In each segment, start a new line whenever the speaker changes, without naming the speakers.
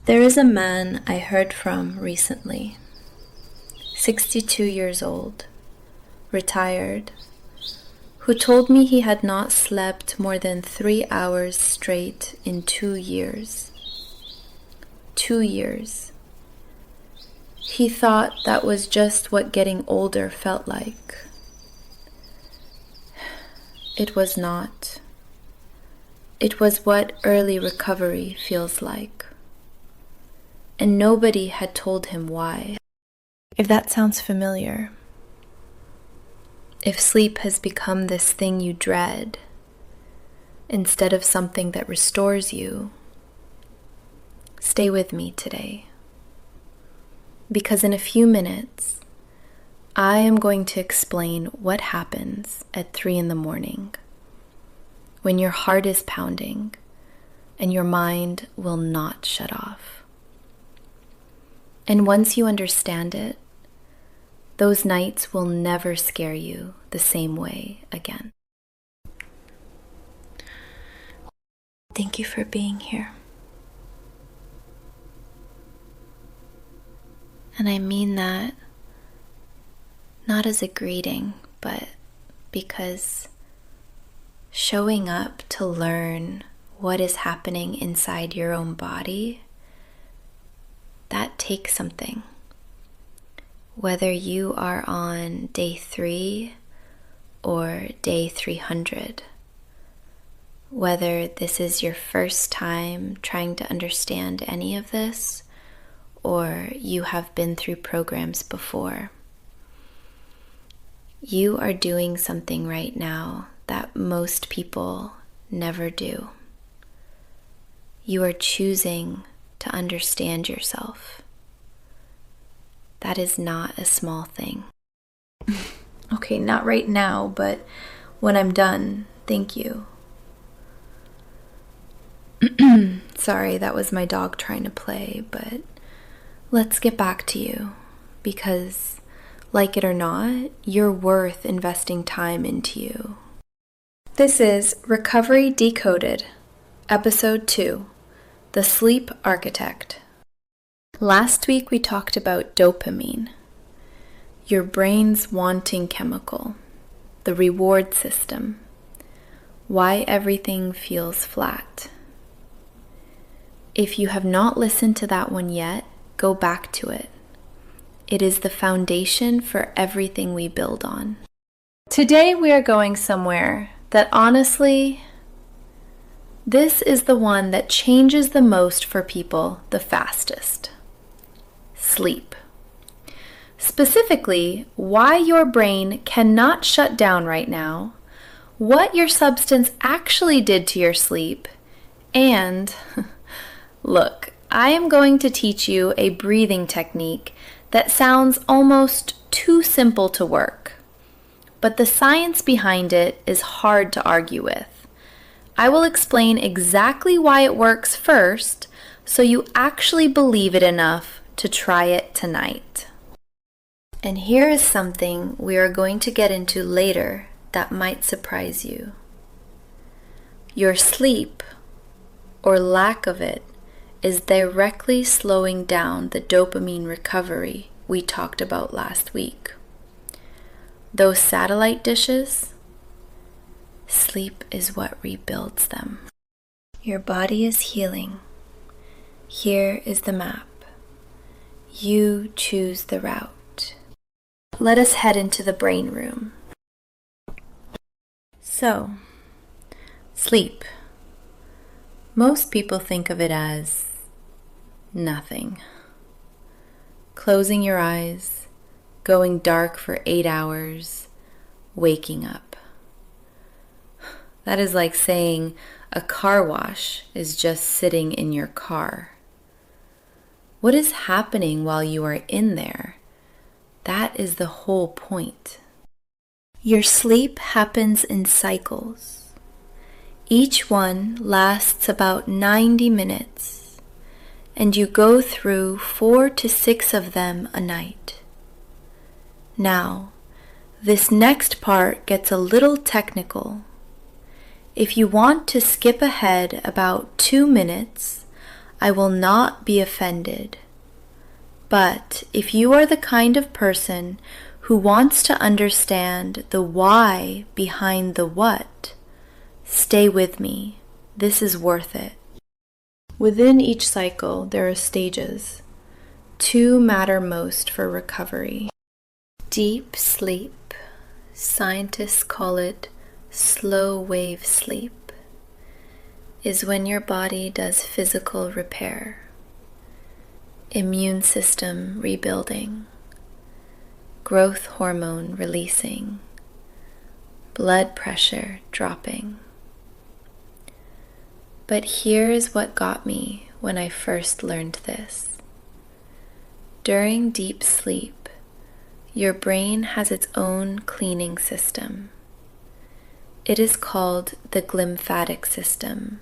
There is a man I heard from recently, 62 years old, retired, who told me he had not slept more than 3 hours straight in 2 years. 2 years. He thought that was just what getting older felt like. It was not. It was what early recovery feels like. And nobody had told him why. If that sounds familiar, if sleep has become this thing you dread, instead of something that restores you, stay with me today. Because in a few minutes, I am going to explain what happens at 3 a.m, when your heart is pounding and your mind will not shut off. And once you understand it, those nights will never scare you the same way again. Thank you for being here. And I mean that not as a greeting, but because showing up to learn what is happening inside your own body, that takes something. Whether you are on day 3 or day 300, whether this is your first time trying to understand any of this, or you have been through programs before, you are doing something right now that most people never do. You are choosing to understand yourself. That is not a small thing. Okay, not right now, but when I'm done, thank you. Sorry, that was my dog trying to play, but let's get back to you, because, like it or not, you're worth investing time into you. This is Recovery Decoded, Episode 2, The Sleep Architect. Last week we talked about dopamine, your brain's wanting chemical, the reward system, why everything feels flat. If you have not listened to that one yet, go back to it. It is the foundation for everything we build on. Today we are going somewhere that honestly, this is the one that changes the most for people the fastest. Sleep. Specifically, why your brain cannot shut down right now, what your substance actually did to your sleep, and look, I am going to teach you a breathing technique that sounds almost too simple to work, but the science behind it is hard to argue with. I will explain exactly why it works first, so you actually believe it enough to try it tonight. And here is something we are going to get into later that might surprise you. Your sleep, or lack of it, is directly slowing down the dopamine recovery we talked about last week. Those satellite dishes, sleep is what rebuilds them. Your body is healing. Here is the map. You choose the route. Let us head into the brain room. So, sleep. Most people think of it as nothing. Closing your eyes, going dark for 8 hours, waking up. That is like saying a car wash is just sitting in your car. What is happening while you are in there? That is the whole point. Your sleep happens in cycles. Each one lasts about 90 minutes, and you go through 4 to 6 of them a night. Now, this next part gets a little technical. If you want to skip ahead about 2 minutes, I will not be offended. But if you are the kind of person who wants to understand the why behind the what, stay with me. This is worth it. Within each cycle, there are stages. 2 matter most for recovery. Deep sleep, scientists call it slow wave sleep, is when your body does physical repair, immune system rebuilding, growth hormone releasing, blood pressure dropping. But here is what got me when I first learned this. During deep sleep, your brain has its own cleaning system. It is called the glymphatic system,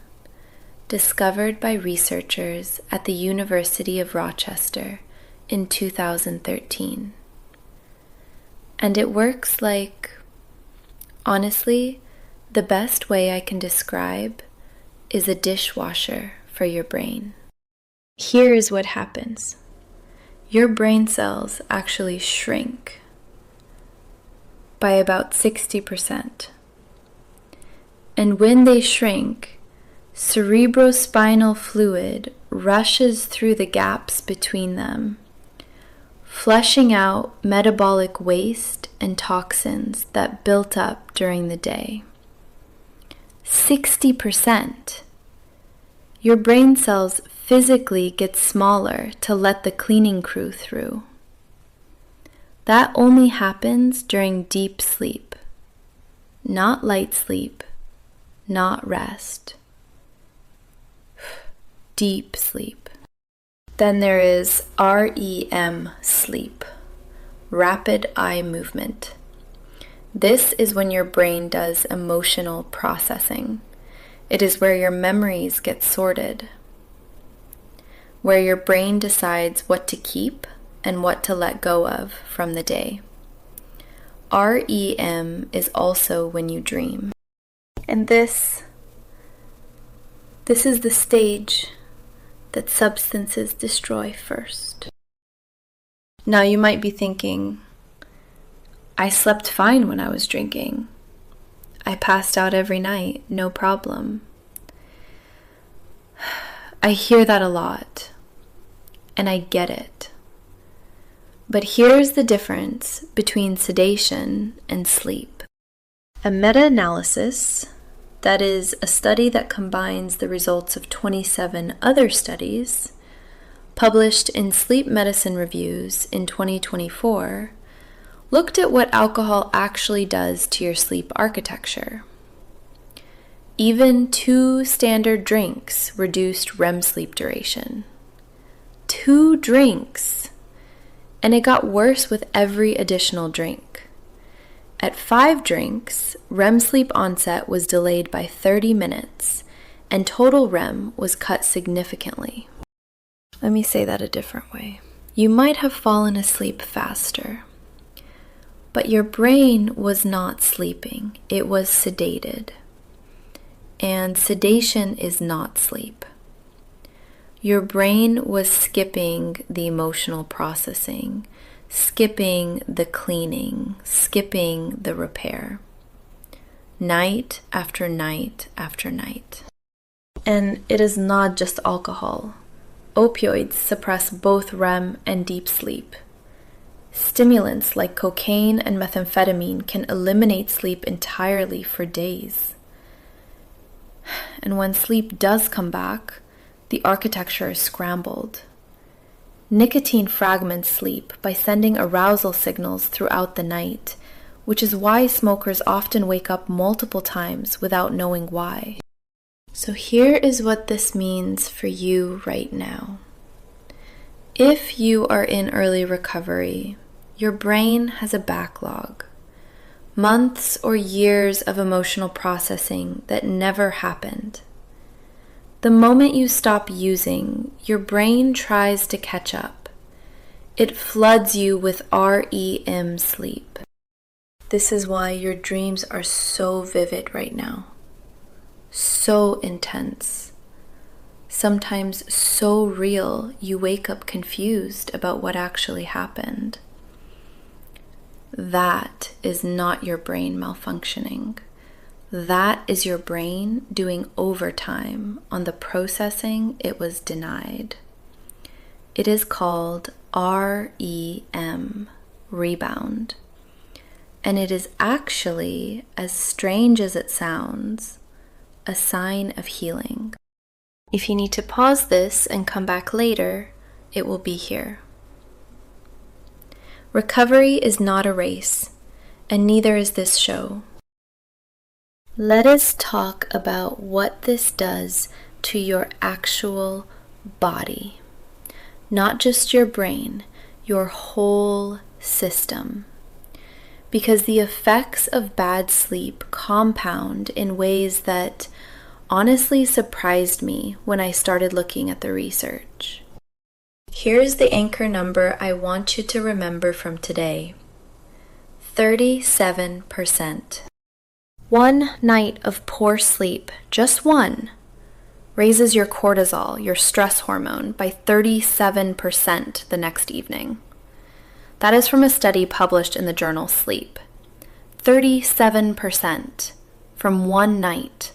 discovered by researchers at the University of Rochester in 2013. And it works like, honestly, the best way I can describe is a dishwasher for your brain. Here is what happens. Your brain cells actually shrink by about 60%. And when they shrink, cerebrospinal fluid rushes through the gaps between them, flushing out metabolic waste and toxins that built up during the day. 60%. Your brain cells physically get smaller to let the cleaning crew through. That only happens during deep sleep, not light sleep, not rest. Deep sleep. Then there is REM sleep, rapid eye movement. This is when your brain does emotional processing. It is where your memories get sorted, where your brain decides what to keep and what to let go of from the day. REM is also when you dream. And this is the stage that substances destroy first. Now you might be thinking, I slept fine when I was drinking. I passed out every night, no problem. I hear that a lot, and I get it. But here's the difference between sedation and sleep. A meta-analysis, that is, a study that combines the results of 27 other studies, published in Sleep Medicine Reviews in 2024, looked at what alcohol actually does to your sleep architecture. Even 2 standard drinks reduced REM sleep duration. 2 drinks! And it got worse with every additional drink. At 5 drinks, REM sleep onset was delayed by 30 minutes, and total REM was cut significantly. Let me say that a different way. You might have fallen asleep faster, but your brain was not sleeping. It was sedated. And sedation is not sleep. Your brain was skipping the emotional processing, skipping the cleaning, skipping the repair. Night after night after night. And it is not just alcohol. Opioids suppress both REM and deep sleep. Stimulants like cocaine and methamphetamine can eliminate sleep entirely for days. And when sleep does come back, the architecture is scrambled. Nicotine fragments sleep by sending arousal signals throughout the night, which is why smokers often wake up multiple times without knowing why. So here is what this means for you right now. If you are in early recovery, your brain has a backlog, months or years of emotional processing that never happened. The moment you stop using, your brain tries to catch up. It floods you with REM sleep. This is why your dreams are so vivid right now, so intense, sometimes so real you wake up confused about what actually happened. That is not your brain malfunctioning. That is your brain doing overtime on the processing it was denied. It is called REM, rebound. And it is actually, as strange as it sounds, a sign of healing. If you need to pause this and come back later, it will be here. Recovery is not a race, and neither is this show. Let us talk about what this does to your actual body. Not just your brain, your whole system. Because the effects of bad sleep compound in ways that honestly surprised me when I started looking at the research. Here's the anchor number I want you to remember from today. 37%. One night of poor sleep, just one, raises your cortisol, your stress hormone, by 37% the next evening. That is from a study published in the journal Sleep. 37% from one night.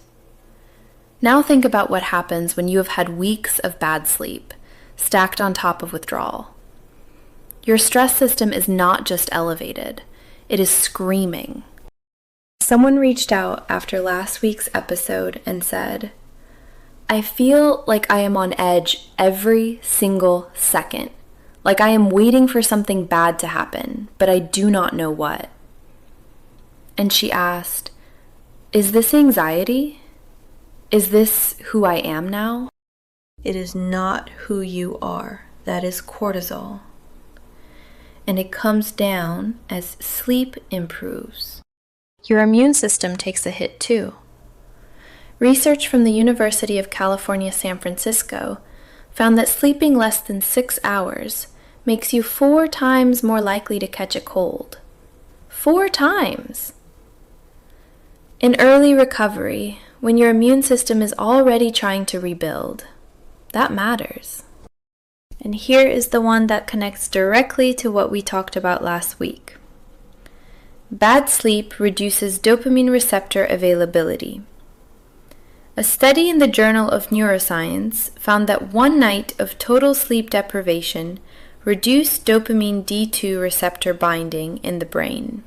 Now think about what happens when you have had weeks of bad sleep, stacked on top of withdrawal. Your stress system is not just elevated, it is screaming. Someone reached out after last week's episode and said, I feel like I am on edge every single second, like I am waiting for something bad to happen, but I do not know what. And she asked, is this anxiety? Is this who I am now? It is not who you are. That is cortisol. And it comes down as sleep improves. Your immune system takes a hit too. Research from the University of California, San Francisco found that sleeping less than 6 hours makes you 4 times more likely to catch a cold. 4 times! In early recovery, when your immune system is already trying to rebuild, that matters. And here is the one that connects directly to what we talked about last week. Bad sleep reduces dopamine receptor availability. A study in the Journal of Neuroscience found that one night of total sleep deprivation reduced dopamine D2 receptor binding in the brain.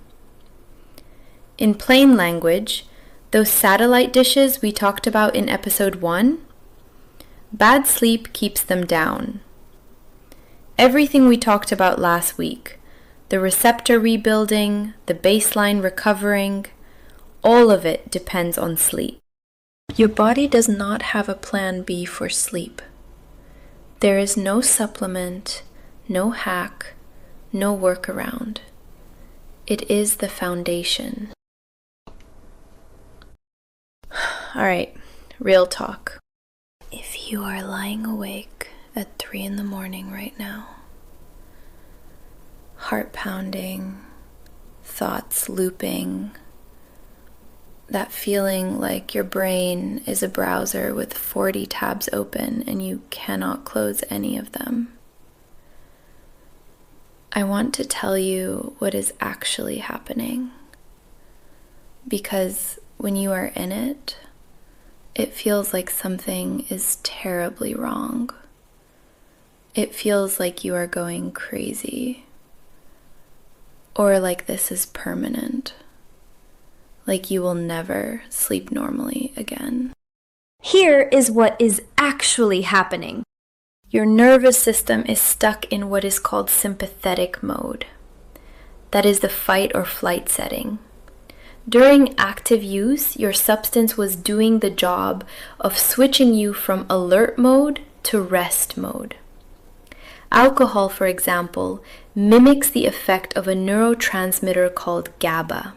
In plain language, those satellite dishes we talked about in episode 1, bad sleep keeps them down. Everything we talked about last week, the receptor rebuilding, the baseline recovering, all of it depends on sleep. Your body does not have a plan B for sleep. There is no supplement, no hack, no workaround. It is the foundation. All right, real talk. If you are lying awake at 3 a.m. right now, heart pounding, thoughts looping, that feeling like your brain is a browser with 40 tabs open and you cannot close any of them, I want to tell you what is actually happening. Because when you are in it, it feels like something is terribly wrong. It feels like you are going crazy. Or like this is permanent. Like you will never sleep normally again. Here is what is actually happening. Your nervous system is stuck in what is called sympathetic mode. That is the fight or flight setting. During active use, your substance was doing the job of switching you from alert mode to rest mode. Alcohol, for example, mimics the effect of a neurotransmitter called GABA,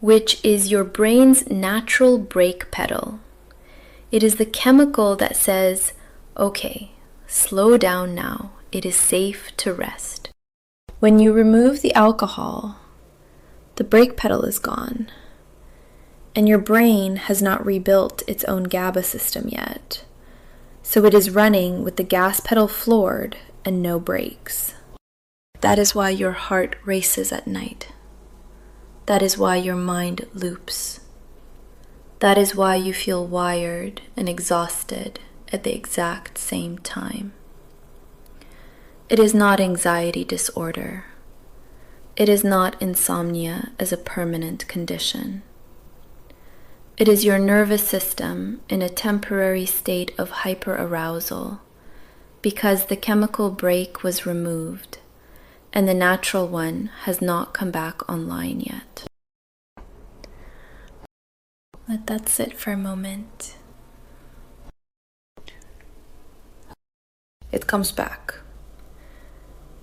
which is your brain's natural brake pedal. It is the chemical that says, okay, slow down now, it is safe to rest. When you remove the alcohol, the brake pedal is gone, and your brain has not rebuilt its own GABA system yet. so it is running with the gas pedal floored and no brakes. That is why your heart races at night. That is why your mind loops. That is why you feel wired and exhausted at the exact same time. It is not anxiety disorder. It is not insomnia as a permanent condition. It is your nervous system in a temporary state of hyperarousal because the chemical brake was removed and the natural one has not come back online yet. Let that sit for a moment. It comes back.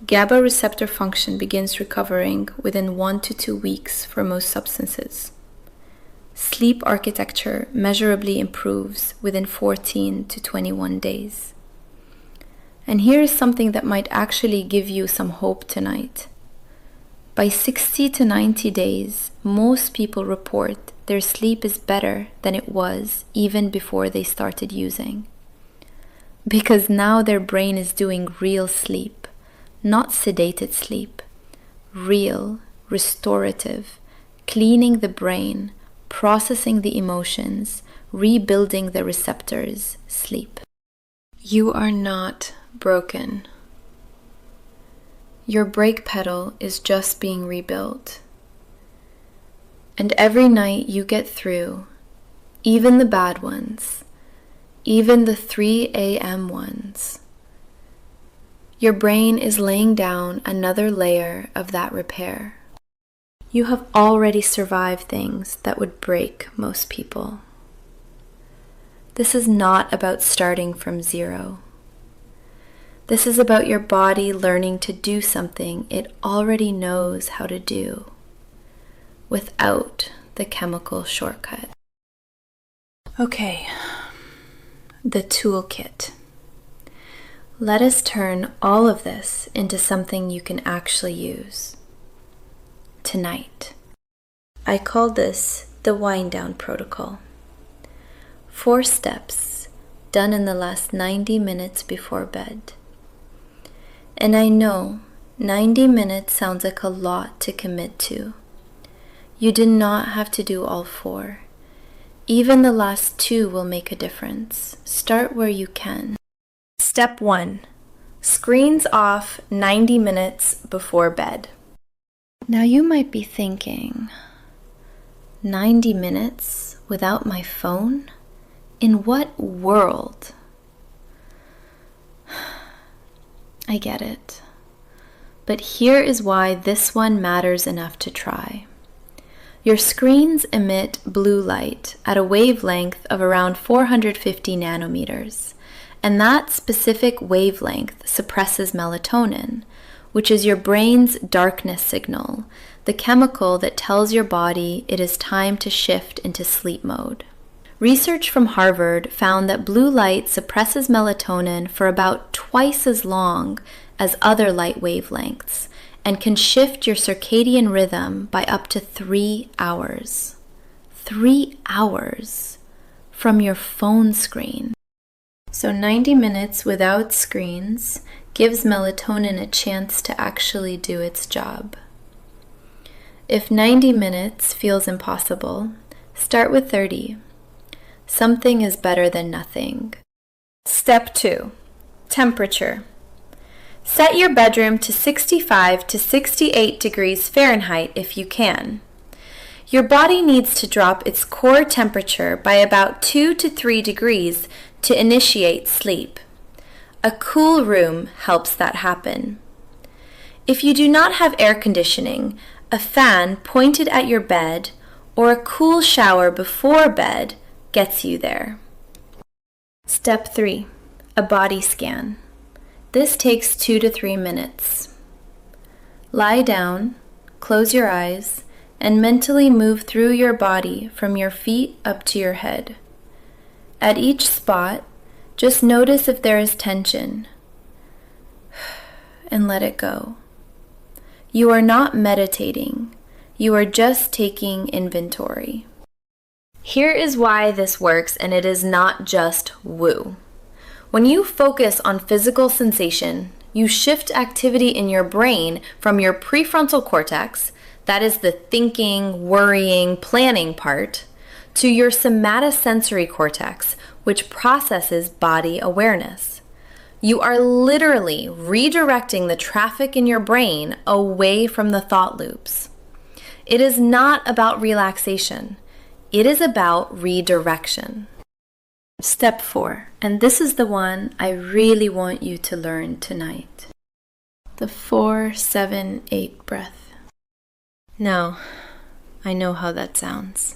GABA receptor function begins recovering within 1 to 2 weeks for most substances. Sleep architecture measurably improves within 14 to 21 days. And here is something that might actually give you some hope tonight. By 60 to 90 days, most people report their sleep is better than it was even before they started using. Because now their brain is doing real sleep, not sedated sleep, real, restorative, cleaning the brain, processing the emotions, rebuilding the receptors, sleep. You are not broken. Your brake pedal is just being rebuilt. And every night you get through, even the bad ones, even the 3 a.m. ones, your brain is laying down another layer of that repair. You have already survived things that would break most people. This is not about starting from zero. This is about your body learning to do something it already knows how to do without the chemical shortcut. Okay, the toolkit. Let us turn all of this into something you can actually use tonight. I call this the wind down protocol. 4 steps done in the last 90 minutes before bed. And I know 90 minutes sounds like a lot to commit to. You do not have to do all 4. Even the last 2 will make a difference. Start where you can. Step 1. Screens off 90 minutes before bed. Now you might be thinking, 90 minutes without my phone? In what world? I get it. But here is why this one matters enough to try. Your screens emit blue light at a wavelength of around 450 nanometers, and that specific wavelength suppresses melatonin, which is your brain's darkness signal, the chemical that tells your body it is time to shift into sleep mode. Research from Harvard found that blue light suppresses melatonin for about twice as long as other light wavelengths and can shift your circadian rhythm by up to 3 hours. 3 hours from your phone screen. So 90 minutes without screens gives melatonin a chance to actually do its job. If 90 minutes feels impossible, start with 30. Something is better than nothing. Step 2. Temperature. Set your bedroom to 65 to 68 degrees Fahrenheit if you can. Your body needs to drop its core temperature by about 2 to 3 degrees to initiate sleep. A cool room helps that happen. If you do not have air conditioning, a fan pointed at your bed or a cool shower before bed gets you there. Step 3. A body scan. This takes 2 to 3 minutes. Lie down, close your eyes, and mentally move through your body from your feet up to your head. At each spot, just notice if there is tension and let it go. You are not meditating. You are just taking inventory. Here is why this works, and it is not just woo. When you focus on physical sensation, you shift activity in your brain from your prefrontal cortex, that is the thinking, worrying, planning part, to your somatosensory cortex, which processes body awareness. You are literally redirecting the traffic in your brain away from the thought loops. It is not about relaxation. It is about redirection. Step 4, and this is the one I really want you to learn tonight. The 4-7-8 breath. Now, I know how that sounds.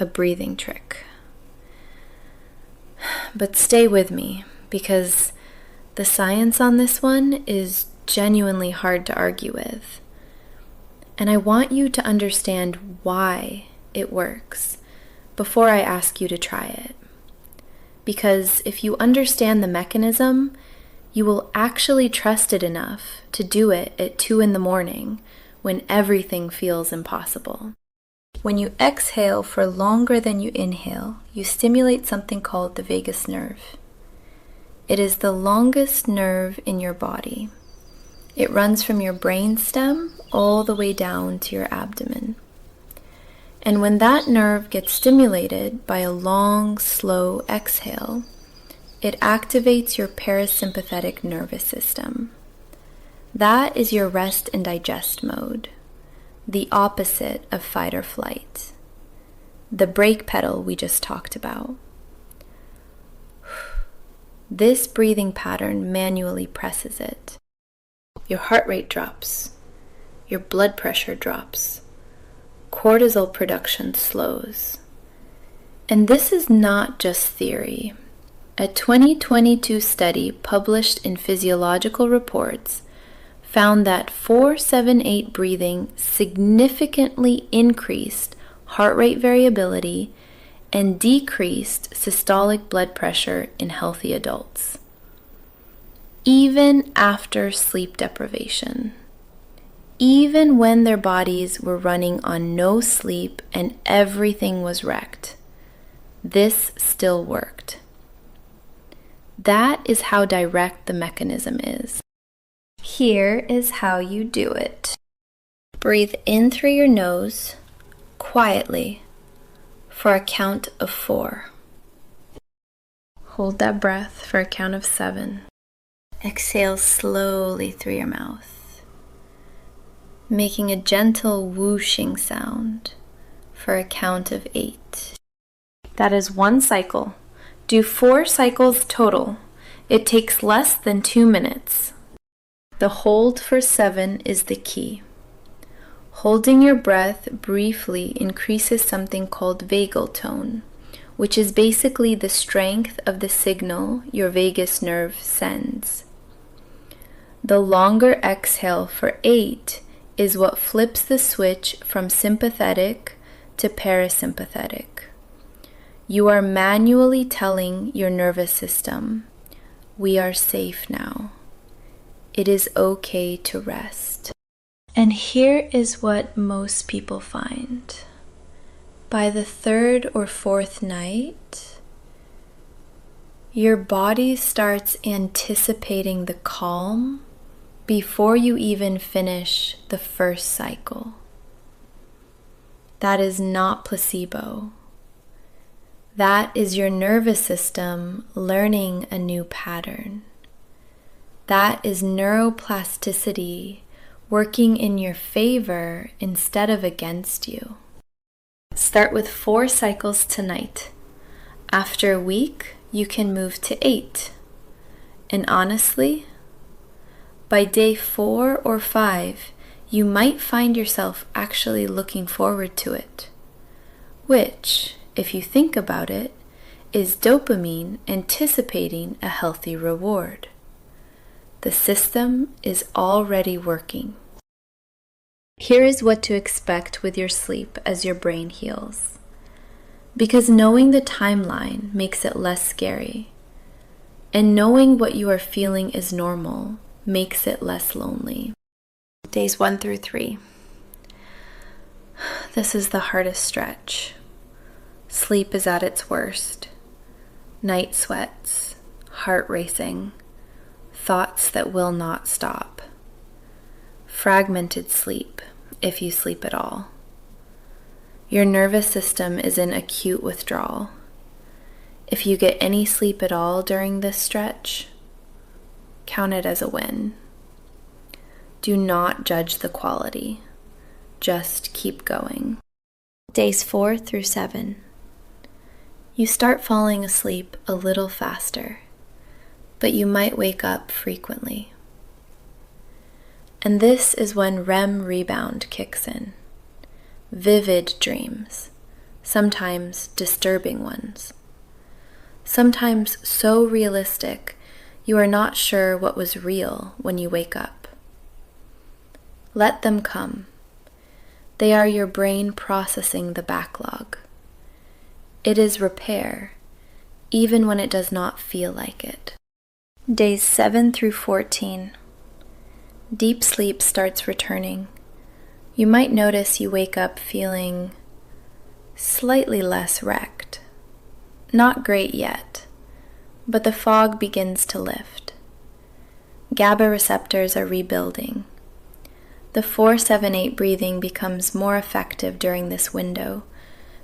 A breathing trick. But stay with me, because the science on this one is genuinely hard to argue with. And I want you to understand why it works before I ask you to try it. Because if you understand the mechanism, you will actually trust it enough to do it at 2 a.m. when everything feels impossible. When you exhale for longer than you inhale, you stimulate something called the vagus nerve. It is the longest nerve in your body. It runs from your brainstem all the way down to your abdomen. And when that nerve gets stimulated by a long, slow exhale, it activates your parasympathetic nervous system. That is your rest and digest mode, the opposite of fight or flight, the brake pedal we just talked about. This breathing pattern manually presses it. Your heart rate drops, your blood pressure drops, cortisol production slows. And this is not just theory. A 2022 study published in Physiological Reports found that 4-7-8 breathing significantly increased heart rate variability and decreased systolic blood pressure in healthy adults, even after sleep deprivation. Even when their bodies were running on no sleep and everything was wrecked, this still worked. That is how direct the mechanism is. Here is how you do it. Breathe in through your nose, quietly, for a count of 4. Hold that breath for a count of 7. Exhale slowly through your mouth, making a gentle whooshing sound for a count of 8. That is 1 cycle. Do 4 cycles total. It takes less than 2 minutes. The hold for 7 is the key. Holding your breath briefly increases something called vagal tone, which is basically the strength of the signal your vagus nerve sends. The longer exhale for 8 is what flips the switch from sympathetic to parasympathetic. You are manually telling your nervous system, we are safe now. It is okay to rest. And here is what most people find. By the 3rd or 4th night, your body starts anticipating the calm before you even finish the first cycle. That is not placebo. That is your nervous system learning a new pattern. That is neuroplasticity working in your favor instead of against you. Start with 4 cycles tonight. After a week, you can move to 8. And honestly, by day 4 or 5, you might find yourself actually looking forward to it, which, if you think about it, is dopamine anticipating a healthy reward. The system is already working. Here is what to expect with your sleep as your brain heals. Because knowing the timeline makes it less scary, and knowing what you are feeling is normal makes it less lonely. Days 1 through 3. This is the hardest stretch. Sleep is at its worst. Night sweats, heart racing, thoughts that will not stop. Fragmented sleep, if you sleep at all. Your nervous system is in acute withdrawal. If you get any sleep at all during this stretch, count it as a win. Do not judge the quality. Just keep going. Days 4 through 7. You start falling asleep a little faster, but you might wake up frequently. And this is when REM rebound kicks in. Vivid dreams, sometimes disturbing ones. Sometimes so realistic you are not sure what was real when you wake up. Let them come. They are your brain processing the backlog. It is repair, even when it does not feel like it. Days 7 through 14. Deep sleep starts returning. You might notice you wake up feeling slightly less wrecked. Not great yet, but the fog begins to lift. GABA receptors are rebuilding. The 4-7-8 breathing becomes more effective during this window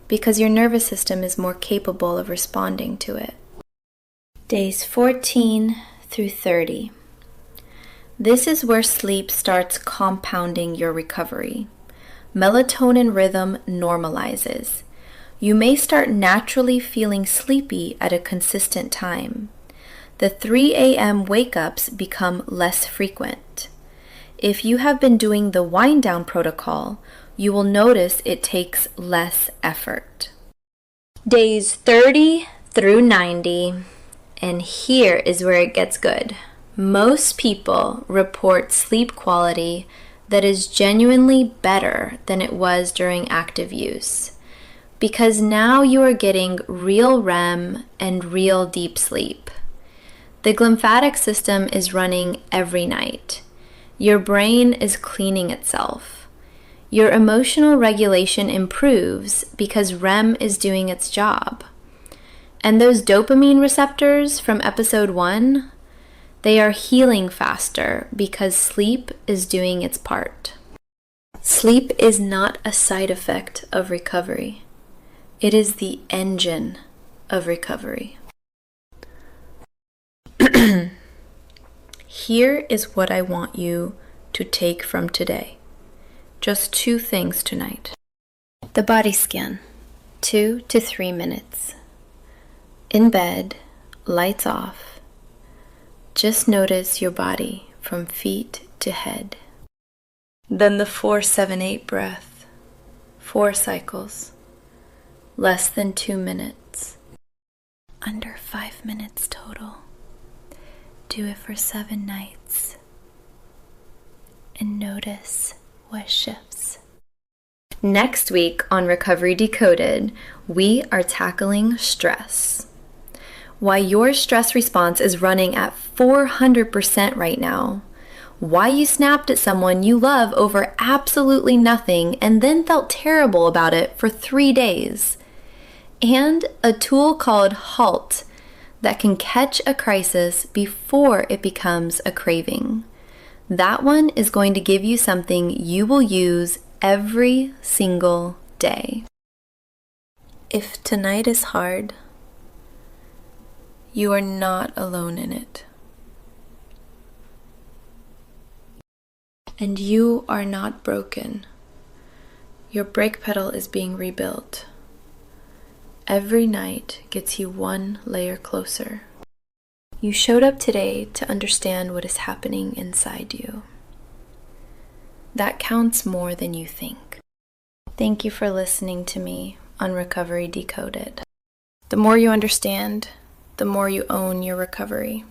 because your nervous system is more capable of responding to it. Days 14 through 30. This is where sleep starts compounding your recovery. Melatonin rhythm normalizes. You may start naturally feeling sleepy at a consistent time. The 3 a.m. wake-ups become less frequent. If you have been doing the wind-down protocol, you will notice it takes less effort. Days 30 through 90, and here is where it gets good. Most people report sleep quality that is genuinely better than it was during active use, because now you are getting real REM and real deep sleep. The glymphatic system is running every night. Your brain is cleaning itself. Your emotional regulation improves because REM is doing its job. And those dopamine receptors from episode 1, they are healing faster because sleep is doing its part. Sleep is not a side effect of recovery. It is the engine of recovery. Here is what I want you to take from today. Just 2 things tonight. The body scan, 2 to 3 minutes. In bed, lights off. Just notice your body from feet to head. Then the 4-7-8 breath, 4 cycles, less than 2 minutes. Under 5 minutes total. Do it for 7 nights. And notice what shifts. Next week on Recovery Decoded, we are tackling stress. Why your stress response is running at 400% right now. Why you snapped at someone you love over absolutely nothing and then felt terrible about it for 3 days. And a tool called HALT that can catch a crisis before it becomes a craving. That one is going to give you something you will use every single day. If tonight is hard, you are not alone in it. And you are not broken. Your brake pedal is being rebuilt. Every night gets you 1 layer closer. You showed up today to understand what is happening inside you. That counts more than you think. Thank you for listening to me on Recovery Decoded. The more you understand, the more you own your recovery.